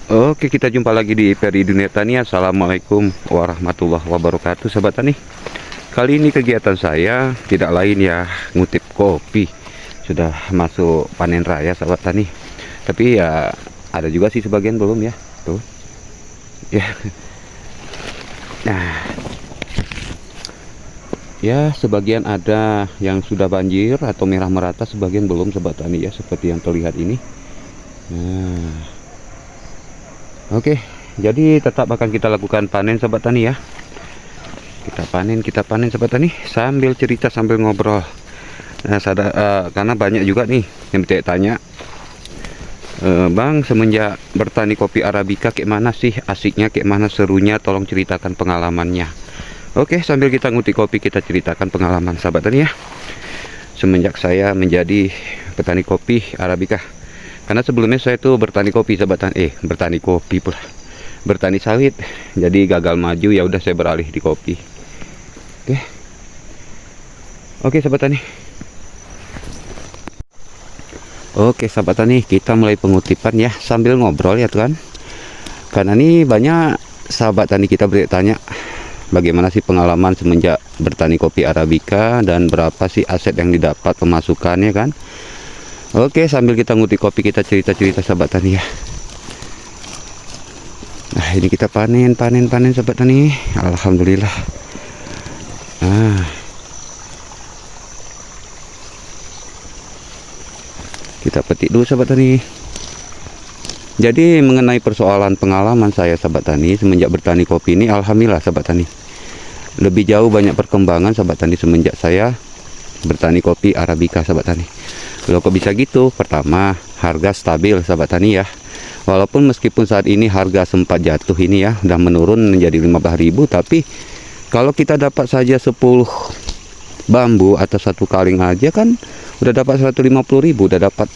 Oke, kita jumpa lagi di Peri Dunia Tani. Assalamualaikum warahmatullahi wabarakatuh, sahabat tani. Kali ini kegiatan saya tidak lain ya ngutip kopi. Sudah masuk panen raya, sahabat tani. Tapi ya ada juga sih sebagian belum ya. Tuh. Ya. Nah. Ya, sebagian ada yang sudah banjir atau merah merata, sebagian belum, sahabat tani ya, seperti yang terlihat ini. Nah. Oke, jadi tetap akan kita lakukan panen, sahabat tani ya. Kita panen sahabat tani, sambil cerita sambil ngobrol. Nah, karena banyak juga nih yang tanya, Bang, semenjak bertani kopi Arabica kayak mana sih asiknya, kayak mana serunya, tolong ceritakan pengalamannya. Oke, sambil kita ngutik kopi kita ceritakan pengalaman, sahabat tani ya. Semenjak saya menjadi petani kopi Arabica. Karena sebelumnya saya tuh bertani kopi, sahabat tani. Bertani kopi pula. Bertani sawit. Jadi gagal maju, ya udah saya beralih di kopi. Oke. Oke, sahabat tani. Oke, sahabat tani, kita mulai pengutipan ya sambil ngobrol ya tuan. Karena ini banyak sahabat tani kita bertanya bagaimana sih pengalaman semenjak bertani kopi Arabica dan berapa sih aset yang didapat, pemasukannya kan. Oke, sambil kita ngutip kopi kita cerita-cerita, sahabat tani ya. Nah, ini kita panen sahabat tani. Alhamdulillah. Nah, kita petik dulu, sahabat tani. Jadi mengenai persoalan pengalaman saya, sahabat tani, semenjak bertani kopi ini, alhamdulillah sahabat tani, lebih jauh banyak perkembangan, sahabat tani, semenjak saya bertani kopi Arabica, sahabat tani. Loh, kok bisa gitu? Pertama, harga stabil, sahabat tani ya. Walaupun meskipun saat ini harga sempat jatuh ini ya, udah menurun menjadi 15.000, tapi kalau kita dapat saja 10 bambu atau satu kaling aja kan udah dapat 150.000, udah dapat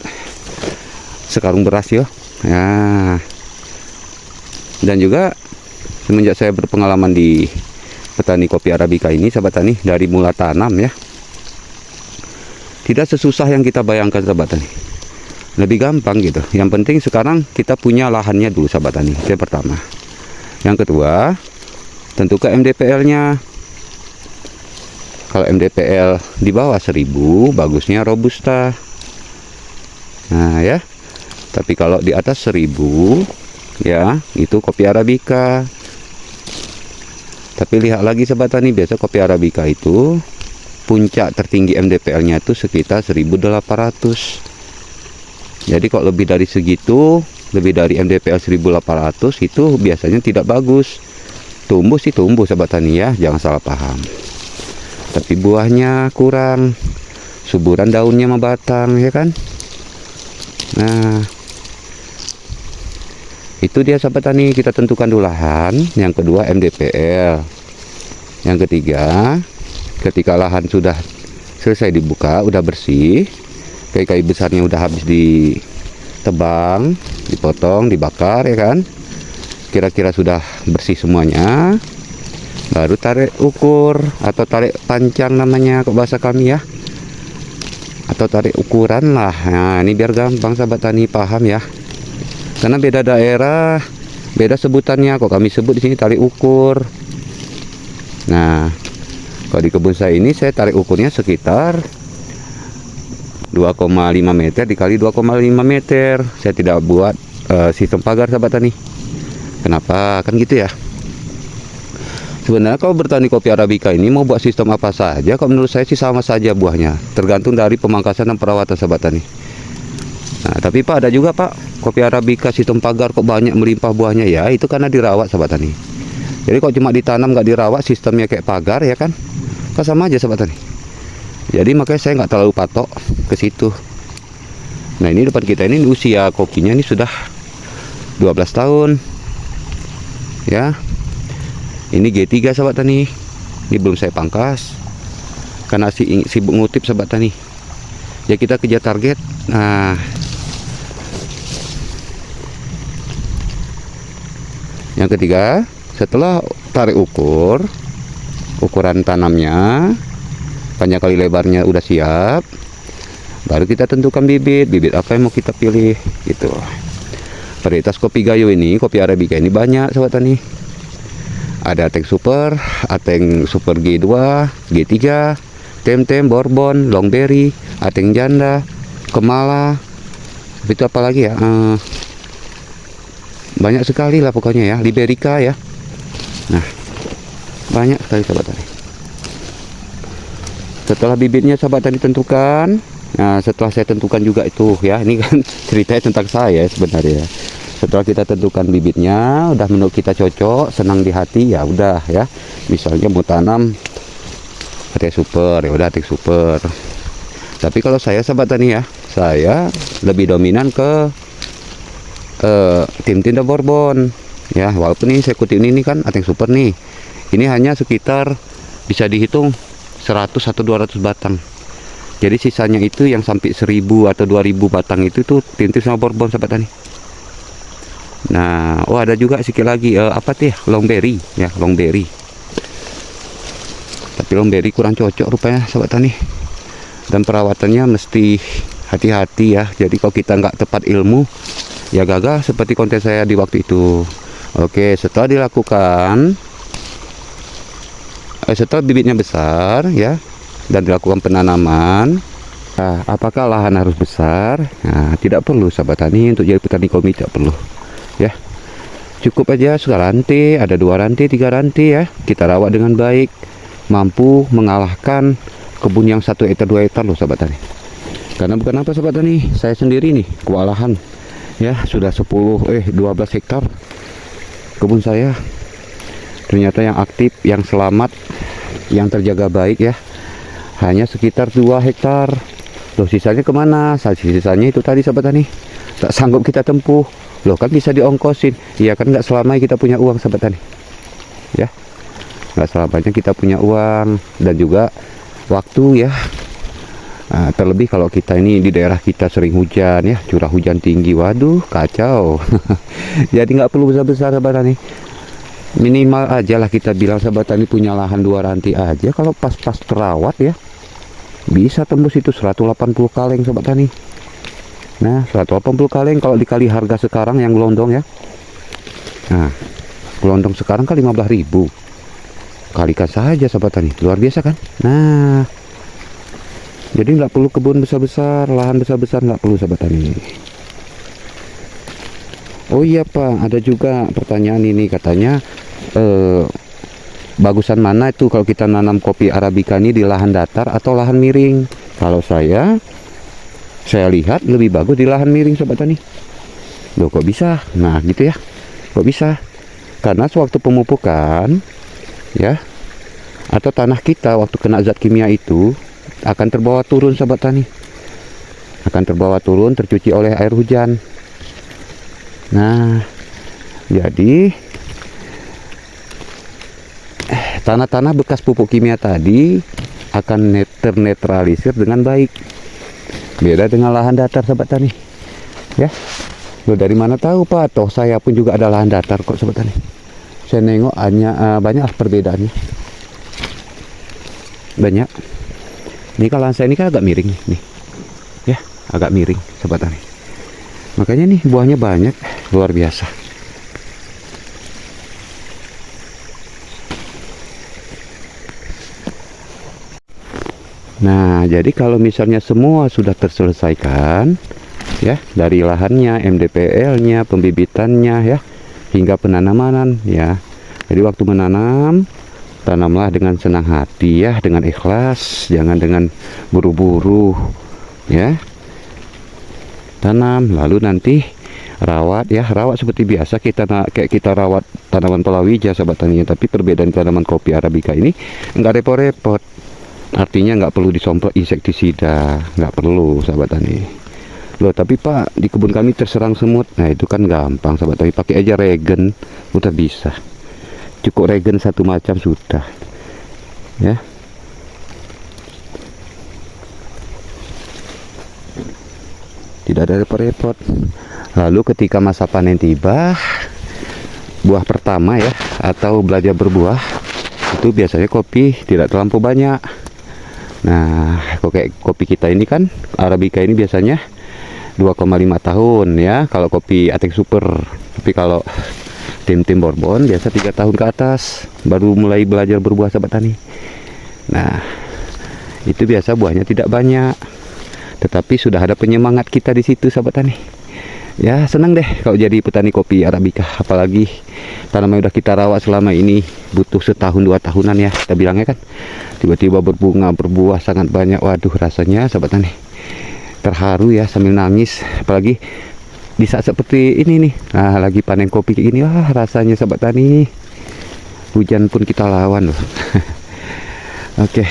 sekarung beras ya. Ya. Dan juga semenjak saya berpengalaman di petani kopi Arabica ini, sahabat tani, dari mula tanam ya, tidak sesusah yang kita bayangkan, sahabat tani. Lebih gampang gitu. Yang penting sekarang kita punya lahannya dulu, sahabat tani. Itu yang pertama. Yang kedua, tentukan MDPL-nya. Kalau MDPL di bawah 1000, bagusnya Robusta. Nah ya. Tapi kalau di atas 1000, ya itu kopi Arabica. Tapi lihat lagi, sahabat tani, biasa kopi Arabica itu puncak tertinggi MDPL-nya itu sekitar 1800. Jadi kalau lebih dari segitu, lebih dari MDPL 1800 itu biasanya tidak bagus. Tumbuh sih tumbuh, sahabat tani ya, jangan salah paham. Tapi buahnya kurang, suburan daunnya membatang ya kan. Nah, itu dia, sahabat tani, kita tentukan dulu lahan. Yang kedua MDPL. Yang ketiga, ketika lahan sudah selesai dibuka, udah bersih, kayu-kayu besarnya udah habis ditebang, dipotong, dibakar ya kan, kira-kira sudah bersih semuanya, baru tarik ukur atau tarik pancang namanya kok bahasa kami ya, atau tarik ukuran lah. Nah, ini biar gampang sahabat tani paham ya, karena beda daerah beda sebutannya, kok kami sebut di sini tarik ukur. Nah, kalau di kebun saya ini saya tarik ukurnya sekitar 2,5 meter dikali 2,5 meter. Saya tidak buat sistem pagar, sahabat tani. Kenapa? Kan gitu ya. Sebenarnya kalau bertani kopi Arabica ini mau buat sistem apa saja, kalau menurut saya sih sama saja buahnya. Tergantung dari pemangkasan dan perawatan, sahabat tani. Nah, tapi Pak, ada juga Pak kopi Arabica sistem pagar kok banyak melimpah buahnya ya. Itu karena dirawat, sahabat tani. Jadi kalau cuma ditanam nggak dirawat, sistemnya kayak pagar ya kan sama aja, sahabat tani. Jadi makanya saya nggak terlalu patok ke situ. Nah, ini depan kita ini usia kopinya ini sudah 12 tahun ya. Ini G3, sahabat tani. Ini belum saya pangkas karena sibuk ngutip, sahabat tani. Ya kita kejar target. Nah, yang ketiga, setelah tarik ukuran tanamnya, panjang kali lebarnya udah siap, baru kita tentukan bibit apa yang mau kita pilih gitu. Varietas kopi Gayo ini, kopi Arabica ini banyak sahabat tani. Ada Ateng Super, Ateng Super G2, G3, Temtem, Bourbon, Longberry, Ateng Janda, Kemala. Itu apa lagi ya? Banyak sekali lah pokoknya ya. Liberica ya. Nah, banyak sekali sahabat tani. Setelah bibitnya sahabat tani tentukan. Nah, setelah saya tentukan juga itu ya, ini kan ceritanya tentang saya sebenarnya. Setelah kita tentukan bibitnya, udah menurut kita cocok, senang di hati, ya udah ya. Misalnya mau tanam Ateng Super, ya udah Ateng Super. Tapi kalau saya sahabat tani ya, saya lebih dominan ke Tim Tinda Bourbon. Ya, walaupun ini saya kutip ini kan Ateng Super nih. Ini hanya sekitar bisa dihitung 100 atau 200 batang. Jadi sisanya itu yang sampai 1000 atau 2000 batang itu tuh Tintin sama Bourbon sahabat tani. Nah, oh ada juga sedikit lagi apa tuh ya? Longberry ya, Longberry. Tapi Longberry kurang cocok rupanya sahabat tani. Dan perawatannya mesti hati-hati ya. Jadi kalau kita nggak tepat ilmu ya gagal seperti konten saya di waktu itu. Oke, setelah dilakukan setelah bibitnya besar ya dan dilakukan penanaman, nah, apakah lahan harus besar? Nah, tidak perlu sahabat tani, untuk jadi petani kopi tidak perlu ya. Cukup aja seranti, ada 2 ranti 3 ranti ya, kita rawat dengan baik, mampu mengalahkan kebun yang 1 hektar 2 hektar loh sahabat tani. Karena bukan apa sahabat tani, saya sendiri nih kewalahan ya, sudah 12 hektar kebun saya. Ternyata yang aktif, yang selamat, yang terjaga baik ya, hanya sekitar 2 hektar. Loh, sisanya kemana? Sisanya itu tadi sahabat tani, tak sanggup kita tempuh. Loh, kan bisa diongkosin. Iya kan, nggak selamanya kita punya uang sahabat tani ya, nggak selamanya kita punya uang dan juga waktu ya. Nah, terlebih kalau kita ini di daerah kita sering hujan ya, curah hujan tinggi, waduh kacau. Jadi nggak perlu besar-besar sahabat tani, minimal aja lah kita bilang sahabat tani punya lahan 2 ranti aja, kalau pas-pas terawat ya bisa tembus itu 180 kaleng sahabat tani. Nah, 180 kaleng kalau dikali harga sekarang yang gelondong ya. Nah, gelondong sekarang kan 15.000. Kalikan saja sahabat tani, luar biasa kan? Nah, jadi nggak perlu kebun besar-besar, lahan besar-besar nggak perlu sahabat tani. Oh iya Pak, ada juga pertanyaan ini katanya, bagusan mana itu kalau kita nanam kopi Arabica ini di lahan datar atau lahan miring? Kalau saya lihat lebih bagus di lahan miring sobat tani. Loh, kok bisa? Nah gitu ya, kok bisa? Karena sewaktu pemupukan ya, atau tanah kita waktu kena zat kimia itu akan terbawa turun sobat tani, akan terbawa turun, tercuci oleh air hujan. Nah, jadi tanah-tanah bekas pupuk kimia tadi akan ternetralisir dengan baik. Beda dengan lahan datar sobat tani ya. Loh, dari mana tahu Pak? Toh saya pun juga ada lahan datar kok sobat tani. Saya nengok hanya banyak perbedaannya, banyak. Ini kalau lahan saya ini kan agak miring nih ya, agak miring sobat tani. Makanya nih buahnya banyak, luar biasa. Nah, jadi kalau misalnya semua sudah terselesaikan ya, dari lahannya, MDPL-nya, pembibitannya ya, hingga penanaman ya. Jadi waktu menanam, tanamlah dengan senang hati ya, dengan ikhlas, jangan dengan buru-buru ya. Tanam, lalu nanti rawat ya, rawat seperti biasa kayak kita rawat tanaman palawija sahabat tani. Tapi perbedaan tanaman kopi Arabica ini enggak repot-repot. Artinya nggak perlu disemprot insektisida, nggak perlu sahabat tani. Loh, tapi Pak, di kebun kami terserang semut. Nah, itu kan gampang sahabat tani, pakai aja regen udah bisa. Cukup regen satu macam sudah ya. Tidak ada repot-repot. Lalu ketika masa panen tiba, buah pertama ya, atau belajar berbuah, itu biasanya kopi tidak terlampau banyak. Nah, kok kayak kopi kita ini kan Arabica ini biasanya 2,5 tahun ya kalau kopi Atek Super. Tapi kalau Tim Bourbon biasa 3 tahun ke atas baru mulai belajar berbuah sahabat tani. Nah, itu biasa buahnya tidak banyak, tetapi sudah ada penyemangat kita di situ sahabat tani. Ya senang deh kalau jadi petani kopi Arabica, apalagi tanaman udah kita rawat selama ini butuh setahun 2 tahunan ya kita bilangnya kan, tiba-tiba berbunga berbuah sangat banyak. Waduh, rasanya sahabat tani terharu ya sambil nangis, apalagi di saat seperti ini nih. Nah, lagi panen kopi kayak gini, wah rasanya sahabat tani hujan pun kita lawan loh. Oke.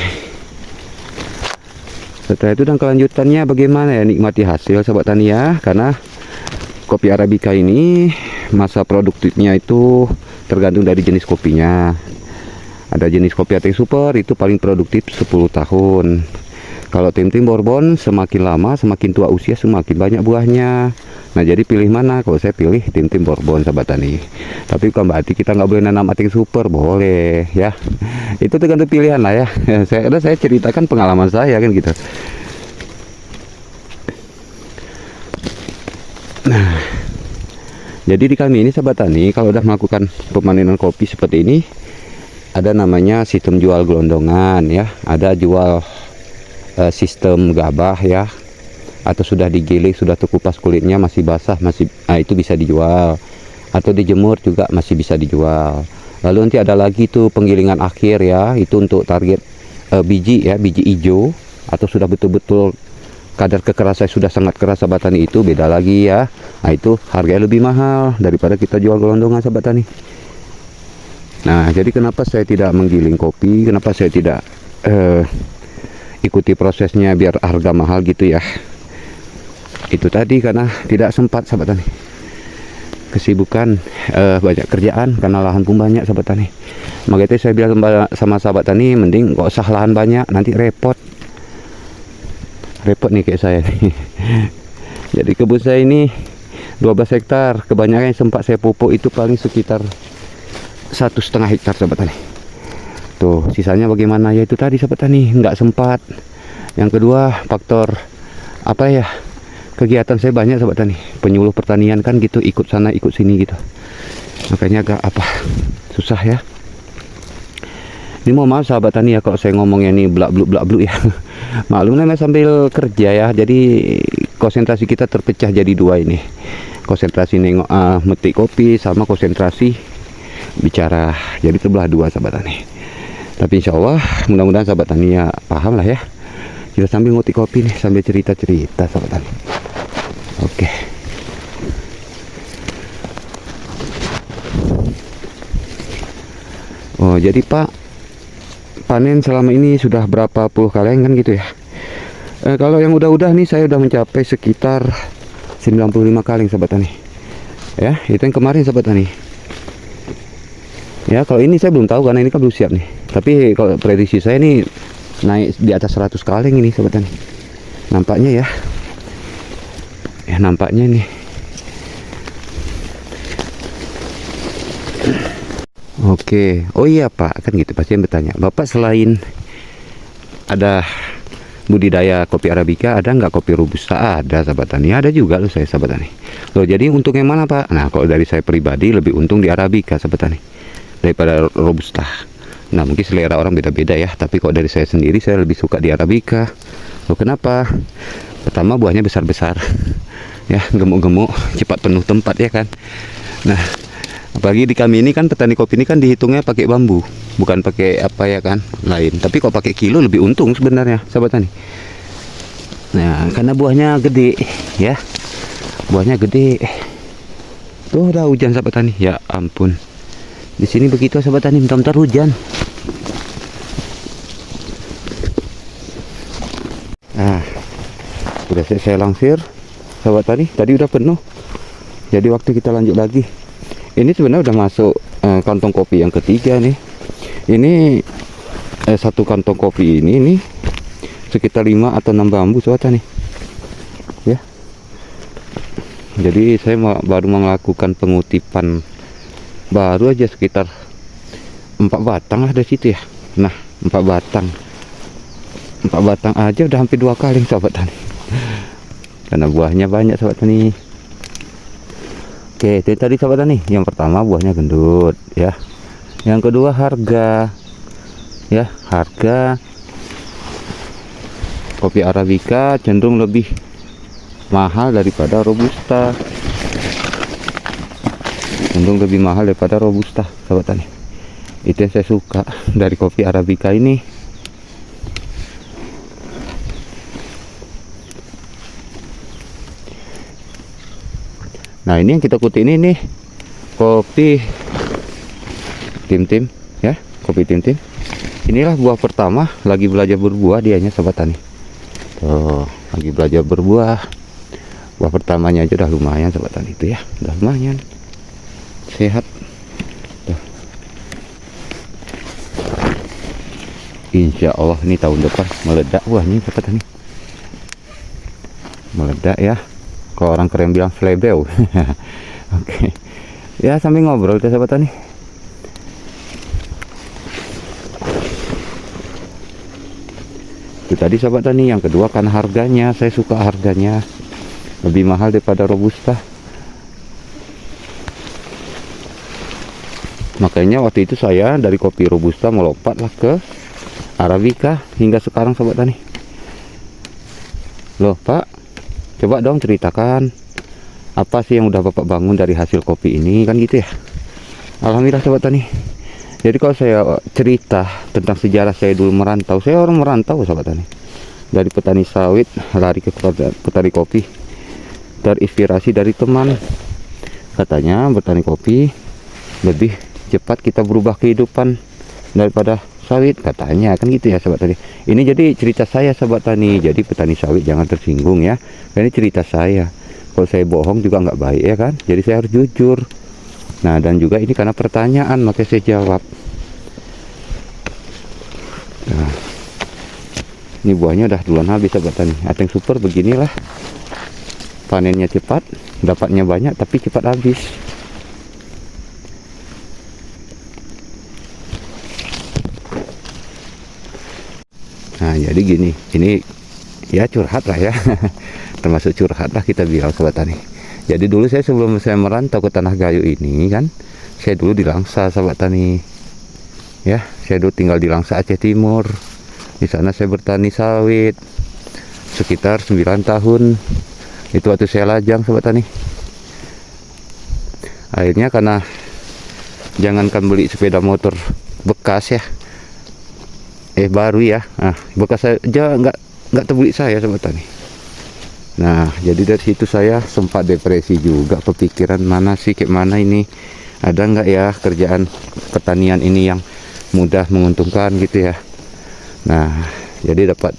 Setelah itu dan kelanjutannya bagaimana ya, nikmati hasil sahabat tani ya, karena kopi Arabica ini masa produktifnya itu tergantung dari jenis kopinya. Ada jenis kopi Atek Super itu paling produktif 10 tahun. Kalau Tim Bourbon semakin lama semakin tua usia semakin banyak buahnya. Nah, jadi pilih mana? Kalau saya pilih Tim Bourbon sahabat tani. Tapi bukan berarti kita nggak boleh nanam Atek Super, boleh ya. Itu tergantung pilihan lah ya. Saya ceritakan pengalaman saya kan gitu. Nah, jadi di kami ini sahabat tani kalau udah melakukan pemanenan kopi seperti ini, ada namanya sistem jual gelondongan ya, ada jual sistem gabah ya, atau sudah digiling, sudah terkupas kulitnya masih basah, itu bisa dijual, atau dijemur juga masih bisa dijual. Lalu nanti ada lagi tuh penggilingan akhir ya, itu untuk target biji ya, biji hijau, atau sudah betul-betul kadar kekerasan sudah sangat keras sahabat tani, itu beda lagi ya. Nah, itu harganya lebih mahal daripada kita jual gelondongan sahabat tani. Nah, jadi kenapa saya tidak menggiling kopi, kenapa saya tidak ikuti prosesnya biar harga mahal gitu ya, itu tadi karena tidak sempat sahabat tani, kesibukan, banyak kerjaan karena lahan pun banyak sahabat tani. Makanya saya bilang sama sahabat tani, mending gak usah lahan banyak, nanti repot nih kayak saya nih. Jadi kebun saya ini 12 hektar, kebanyakan yang sempat saya pupuk itu paling sekitar 1,5 hektar sahabat tani. Tuh sisanya bagaimana ya, itu tadi sahabat tani nggak sempat. Yang kedua faktor apa ya, kegiatan saya banyak sahabat tani, penyuluh pertanian kan gitu, ikut sana ikut sini gitu, makanya agak susah ya. Ini mau maaf sahabat tani ya kalau saya ngomongnya ini blak bluk ya. Maklum namanya sambil kerja ya, jadi konsentrasi kita terpecah jadi dua ini, konsentrasi nengok metik kopi sama konsentrasi bicara, jadi terbelah dua sahabat tani. Tapi insya Allah mudah-mudahan sahabat tani ya paham lah ya, kita sambil ngopi kopi nih sambil cerita-cerita sahabat tani. Oke. Oh, jadi Pak, panen selama ini sudah berapa puluh kaleng kan gitu ya. Kalau yang udah nih saya udah mencapai sekitar 95 kaleng sahabat tani. Ya, itu yang kemarin sahabat tani. Ya, kalau ini saya belum tahu karena ini kan belum siap nih. Tapi kalau prediksi saya ini naik di atas 100 kaleng ini sahabat tani. Nampaknya ya. Ya, nampaknya nih. Oke. Oh iya Pak, kan gitu pasti yang bertanya. Bapak selain ada budidaya kopi Arabica, ada nggak kopi Robusta? Ada sahabat tani. Ada juga loh saya sahabat tani. Loh, jadi untung yang mana Pak? Nah, kalau dari saya pribadi lebih untung di Arabica sahabat tani daripada Robusta. Nah, mungkin selera orang beda-beda ya, tapi kalau dari saya sendiri saya lebih suka di Arabica. Loh, kenapa? Pertama buahnya besar-besar ya, gemuk-gemuk, cepat penuh tempat ya kan. Nah, apalagi di kami ini kan petani kopi ini kan dihitungnya pakai bambu, bukan pakai apa ya kan lain. Tapi kalau pakai kilo lebih untung sebenarnya sahabat tani. Nah, karena buahnya gede ya, buahnya gede. Tuh udah hujan sahabat tani, ya ampun. Di sini begitu sahabat tani, bentar-bentar hujan. Nah, sudah saya langsir sahabat tani, tadi udah penuh. Jadi waktu kita lanjut lagi. Ini sebenarnya udah masuk kantong kopi yang ketiga nih. Ini satu kantong kopi ini sekitar 5 atau 6 bambu sahabat tani. Ya. Jadi saya baru melakukan pengutipan baru aja sekitar 4 batang lah dari situ ya. Nah, 4 batang aja udah hampir 2 kali sahabat tani. karena buahnya banyak sahabat tani. Oke, itu tadi sahabat tani. Yang pertama buahnya gendut ya. Yang kedua harga ya, harga kopi Arabica cenderung lebih mahal daripada Robusta. Cenderung lebih mahal daripada Robusta sahabat tani. Itu yang saya suka dari kopi Arabica ini. Nah, ini yang kita ikuti ini nih, kopi Tim-Tim ya, kopi Tim-Tim. Inilah buah pertama, lagi belajar berbuah dianya sahabat tani. Tuh, lagi belajar berbuah. Buah pertamanya aja udah lumayan sahabat tani itu ya, udah lumayan sehat. Tuh. Insya Allah ini tahun depan meledak buahnya sahabat tani. Meledak ya. Kalau orang keren bilang flebel. Oke. Ya, sambil ngobrol kita sahabat tani. Itu tadi sahabat tani. Yang kedua kan harganya, saya suka harganya lebih mahal daripada Robusta. Makanya waktu itu saya dari kopi Robusta melompatlah ke Arabica hingga sekarang sahabat tani. Loh Pak, coba dong ceritakan apa sih yang udah Bapak bangun dari hasil kopi ini, kan gitu ya. Alhamdulillah sahabat tani. Jadi kalau saya cerita tentang sejarah saya dulu merantau, saya orang merantau sahabat tani. Dari petani sawit lari ke petani kopi. Terinspirasi dari teman. Katanya bertani kopi lebih cepat kita berubah kehidupan daripada sawit, katanya kan gitu ya sahabat tani. Ini jadi cerita saya sahabat tani. Jadi petani sawit jangan tersinggung ya. Ini cerita saya. Kalau saya bohong juga nggak baik ya kan. Jadi saya harus jujur. Nah, dan juga ini karena pertanyaan makanya saya jawab. Nah, ini buahnya udah duluan habis sahabat tani. Ateng super beginilah. Panennya cepat, dapatnya banyak tapi cepat habis. Nah, jadi gini, ini ya curhat lah ya. Termasuk curhat lah kita bilang sahabat tani. Jadi dulu saya sebelum saya merantau ke Tanah Gayo ini kan, saya dulu di Langsa sahabat tani. Ya, saya dulu tinggal di Langsa Aceh Timur. Di sana saya bertani sawit sekitar 9 tahun. Itu waktu saya lajang sahabat tani. Akhirnya karena jangankan beli sepeda motor bekas ya, baru ya, nah bekas aja nggak terbeli saya sahabat tani. Nah, jadi dari situ saya sempat depresi juga, kepikiran mana sih kayak mana ini, ada nggak ya kerjaan pertanian ini yang mudah menguntungkan gitu ya. Nah, jadi dapat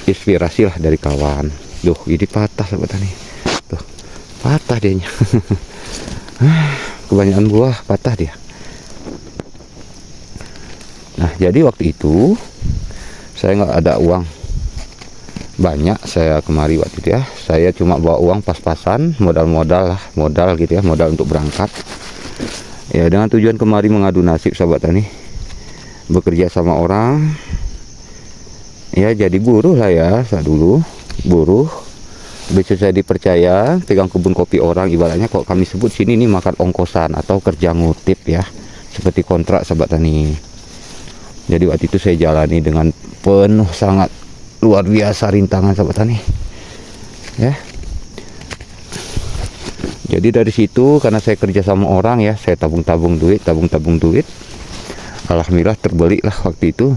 inspirasi lah dari kawan. Duh, ini patah sahabat tani. Tuh, patah dianya. Kebanyakan buah patah dia. Nah, jadi waktu itu saya nggak ada uang banyak, saya kemari waktu itu ya. Saya cuma bawa uang pas-pasan, modal-modal lah, modal gitu ya, modal untuk berangkat. Ya, dengan tujuan kemari mengadu nasib sahabat tani. Bekerja sama orang. Ya, jadi buruh lah ya, saya dulu buruh. Bisa saya dipercaya pegang kebun kopi orang, ibaratnya kok kami sebut sini ini makan ongkosan atau kerja ngutip ya, seperti kontrak sahabat tani. Jadi waktu itu saya jalani dengan penuh sangat luar biasa rintangan sahabat tani ya. Jadi dari situ karena saya kerja sama orang ya, saya tabung-tabung duit. Alhamdulillah terbeli lah waktu itu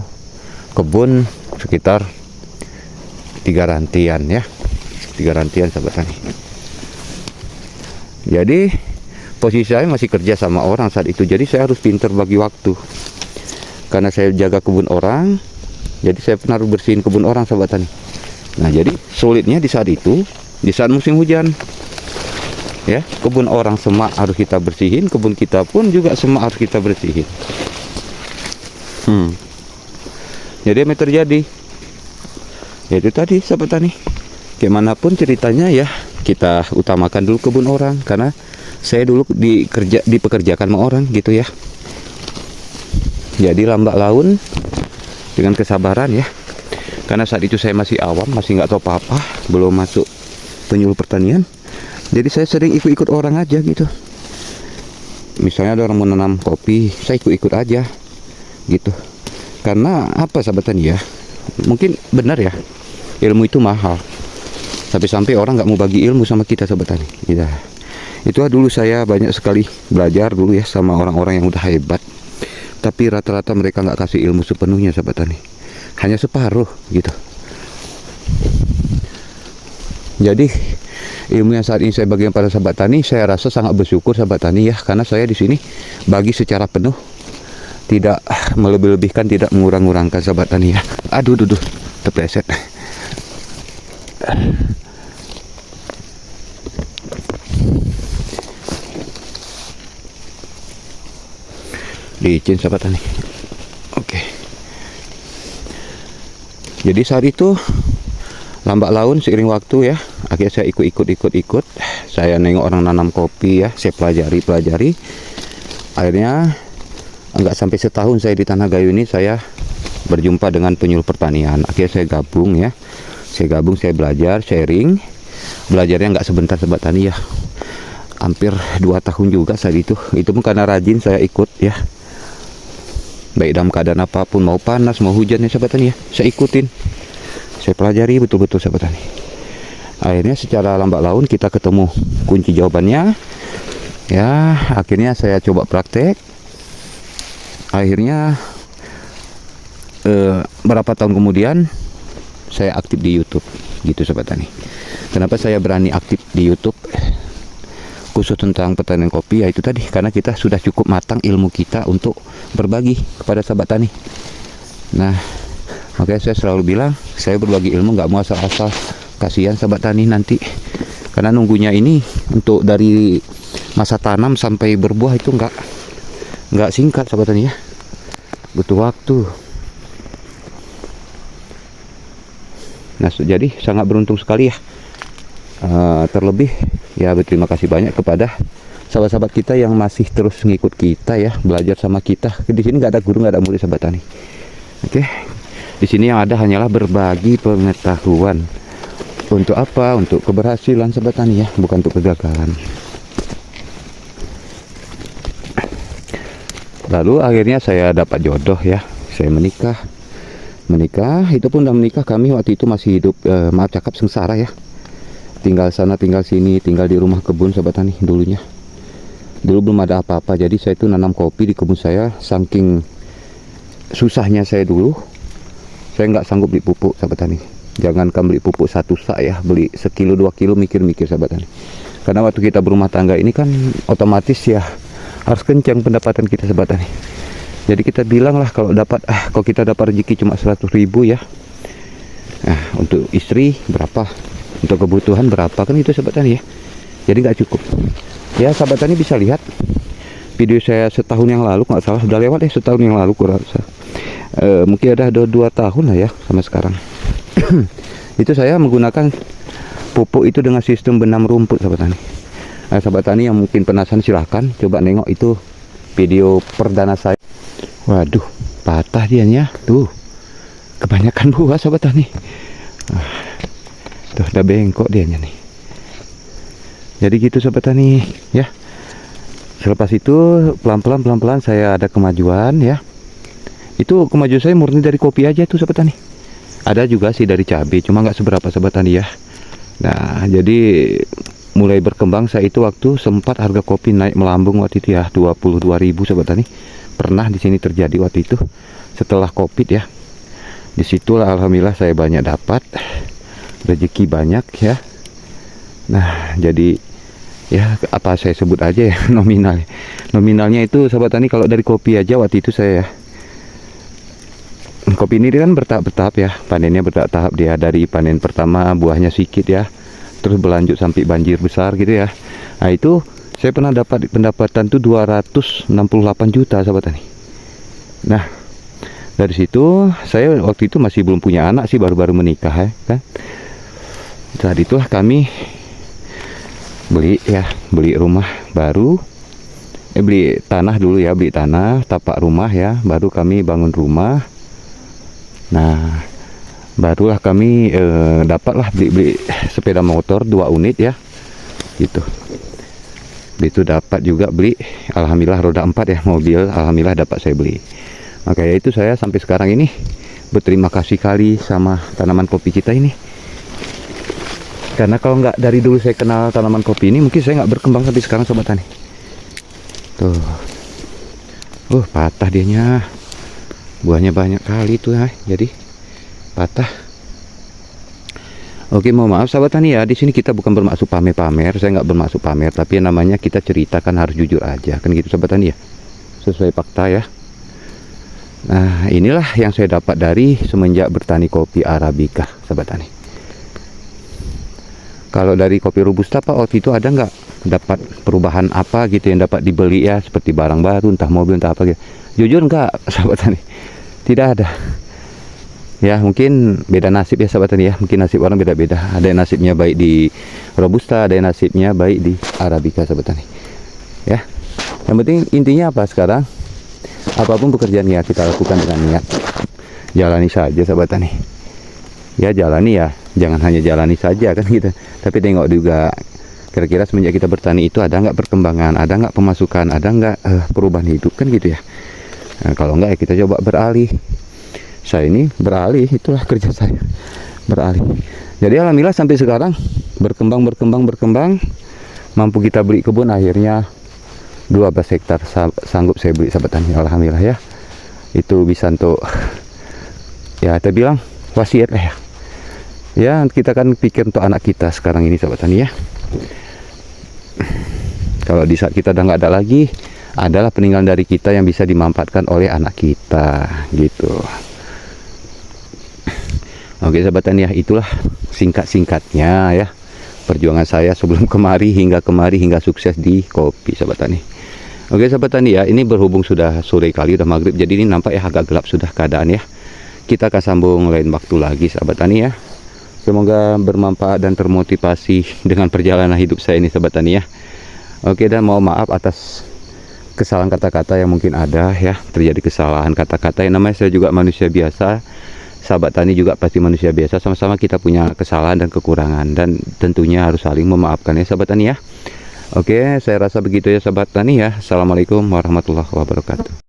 kebun sekitar 3 rantian ya, 3 rantian sahabat tani. Jadi posisi saya masih kerja sama orang saat itu, jadi saya harus pintar bagi waktu. Karena saya jaga kebun orang, jadi saya pernah bersihin kebun orang sahabat tani. Nah, jadi sulitnya di saat itu, di saat musim hujan ya, kebun orang semak harus kita bersihin, kebun kita pun juga semak harus kita bersihin. Jadi apa yang terjadi? Ya itu tadi sahabat tani, bagaimanapun ceritanya ya, kita utamakan dulu kebun orang. Karena saya dulu dipekerjakan sama orang gitu ya. Jadi lambat laun dengan kesabaran ya. Karena saat itu saya masih awam, masih nggak tahu apa-apa, belum masuk penyuluh pertanian. Jadi saya sering ikut-ikut orang aja gitu. Misalnya ada orang mau nanam kopi, saya ikut-ikut aja gitu. Karena apa sahabat tani ya, mungkin benar ya, ilmu itu mahal. Sampai-sampai orang nggak mau bagi ilmu sama kita sahabat tani. Ya. Itulah dulu saya banyak sekali belajar dulu ya sama orang-orang yang udah hebat. Tapi rata-rata mereka nggak kasih ilmu sepenuhnya sahabat tani, hanya separuh gitu. Jadi ilmu yang saat ini saya bagikan pada sahabat tani, saya rasa sangat bersyukur sahabat tani ya, karena saya di sini bagi secara penuh, tidak melebih-lebihkan, tidak mengurang-urangkan sahabat tani ya. Aduh, terpleset. Licin sahabat tani. Oke. Jadi saat itu lambat laun seiring waktu ya, akhirnya saya ikut. Saya nengok orang nanam kopi ya, saya pelajari. Akhirnya enggak sampai setahun saya di Tanah Gayo ini, saya berjumpa dengan penyuluh pertanian. Akhirnya saya gabung ya. Saya belajar, sharing. Belajarnya enggak sebentar sahabat tani ya. Hampir 2 tahun juga saat itu. Itu pun karena rajin saya ikut ya. Baik dalam keadaan apapun, mau panas, mau hujan ya sahabat tani ya, saya ikutin. Saya pelajari betul-betul sahabat tani. Akhirnya secara lambat laun kita ketemu kunci jawabannya. Ya, akhirnya saya coba praktek. Akhirnya berapa tahun kemudian saya aktif di YouTube gitu sahabat tani. Kenapa saya berani aktif di YouTube khusus tentang pertanian kopi? Ya itu tadi, karena kita sudah cukup matang ilmu kita untuk berbagi kepada sahabat tani. Nah, makanya saya selalu bilang, saya berbagi ilmu nggak mau asal-asal. Kasihan sahabat tani nanti, karena nunggunya ini untuk dari masa tanam sampai berbuah itu nggak singkat sahabat tani ya, butuh waktu. Nah, jadi sangat beruntung sekali ya. Terlebih ya, berterima kasih banyak kepada sahabat-sahabat kita yang masih terus ngikut kita ya, belajar sama kita. Di sini nggak ada guru, nggak ada murid sahabat tani. Oke. Di sini yang ada hanyalah berbagi pengetahuan. Untuk apa? Untuk keberhasilan sahabat tani ya, bukan untuk kegagalan. Lalu akhirnya saya dapat jodoh ya. Saya menikah. Itu pun udah menikah, kami waktu itu masih hidup maaf cakap sengsara ya. Tinggal sana, tinggal sini, tinggal di rumah kebun sahabat tani dulunya. Dulu belum ada apa-apa, jadi saya itu nanam kopi di kebun saya. Saking susahnya saya dulu, saya nggak sanggup beli pupuk sahabat tani. Jangankan beli pupuk 1 sak ya, beli sekilo 2 kilo mikir-mikir sahabat tani. Karena waktu kita berumah tangga ini kan otomatis ya harus kencang pendapatan kita sahabat tani. Jadi kita bilang lah kalau kita dapat rezeki cuma 100.000 ya. Nah, untuk istri berapa? Untuk kebutuhan berapa, kan itu sahabat tani ya. Jadi nggak cukup. Ya sahabat tani bisa lihat video saya setahun yang lalu, nggak salah sudah lewat ya, setahun yang lalu kurang. Mungkin ada 2 tahun lah ya sama sekarang. Itu saya menggunakan pupuk itu dengan sistem benam rumput sahabat tani. Nah, sahabat tani yang mungkin penasaran silahkan coba nengok itu video perdana saya. Waduh, patah dianya tuh, kebanyakan buah sahabat tani. Tuh udah bengkok dianya nih. Jadi gitu sahabat tani ya. Selepas itu pelan-pelan saya ada kemajuan ya. Itu kemajuan saya murni dari kopi aja tuh sahabat tani. Ada juga sih dari cabai, cuma nggak seberapa sahabat tani ya. Nah, jadi mulai berkembang saya itu waktu sempat harga kopi naik melambung waktu itu ya, 22.000 sahabat tani. Pernah di sini terjadi waktu itu setelah Covid ya. Disitulah alhamdulillah saya banyak dapat rezeki banyak ya. Nah, jadi ya apa saya sebut aja ya nominalnya itu sahabat tani. Kalau dari kopi aja waktu itu saya kopi ini kan bertahap-tahap ya, panennya bertahap-tahap dia. Dari panen pertama buahnya sedikit ya, terus berlanjut sampai banjir besar gitu ya. Nah itu saya pernah dapat pendapatan tuh 268 juta sahabat tani. Nah dari situ saya waktu itu masih belum punya anak sih, baru-baru menikah ya kan. Saat itulah kami beli rumah baru, beli tanah dulu ya, beli tanah tapak rumah ya, baru kami bangun rumah. Nah barulah kami dapatlah beli sepeda motor 2 unit ya gitu. Itu dapat juga beli, alhamdulillah roda 4 ya mobil, alhamdulillah dapat saya beli. Maka ya itu saya sampai sekarang ini berterima kasih kali sama tanaman kopi kita ini. Karena kalau nggak dari dulu saya kenal tanaman kopi ini, mungkin saya nggak berkembang sampai sekarang sobat tani. Tuh, patah dianya, buahnya banyak kali tuh ya, jadi patah. Oke, mohon maaf sahabat tani ya, di sini kita bukan bermaksud pamer-pamer, saya nggak bermaksud pamer, tapi namanya kita ceritakan harus jujur aja, kan gitu sahabat tani ya, sesuai fakta ya. Nah, inilah yang saya dapat dari semenjak bertani kopi Arabica sahabat tani. Kalau dari kopi Robusta Pak, waktu itu ada nggak dapat perubahan apa gitu yang dapat dibeli ya, seperti barang baru, entah mobil, entah apa gitu? Jujur nggak sahabat tani, tidak ada. Ya mungkin beda nasib ya sahabat tani ya, mungkin nasib orang beda-beda. Ada yang nasibnya baik di Robusta, ada yang nasibnya baik di Arabica sahabat tani. Ya, yang penting intinya apa sekarang? Apapun pekerjaan ya kita lakukan dengan niat. Jalani saja sahabat tani. Ya jalani ya, jangan hanya jalani saja kan gitu. Tapi tengok juga kira-kira semenjak kita bertani itu ada nggak perkembangan, ada nggak pemasukan, ada nggak perubahan hidup kan gitu ya. Nah, kalau nggak ya kita coba beralih. Saya ini beralih, itulah kerja saya, beralih. Jadi alhamdulillah sampai sekarang berkembang, mampu kita beli kebun, akhirnya 12 hektar sanggup saya beli sahabat tani, alhamdulillah ya. Itu bisa untuk ya kita bilang wasiat lah ya. Ya kita kan pikir untuk anak kita sekarang ini sahabat tani ya. Kalau di saat kita udah nggak ada lagi, adalah peninggalan dari kita yang bisa dimanfaatkan oleh anak kita gitu. Oke sahabat tani ya, itulah singkat-singkatnya ya perjuangan saya sebelum kemari hingga sukses di kopi sahabat tani. Oke sahabat tani ya, ini berhubung sudah sore kali, udah maghrib, jadi ini nampak ya agak gelap sudah keadaan ya. Kita akan sambung lain waktu lagi sahabat tani ya. Semoga bermanfaat dan termotivasi dengan perjalanan hidup saya ini sahabat tani ya. Oke, dan mohon maaf atas kesalahan kata-kata yang mungkin ada ya, terjadi kesalahan kata-kata, yang namanya saya juga manusia biasa. Sahabat tani juga pasti manusia biasa, sama-sama kita punya kesalahan dan kekurangan, dan tentunya harus saling memaafkan ya sahabat tani ya. Oke, saya rasa begitu ya sahabat tani ya. Assalamualaikum warahmatullahi wabarakatuh.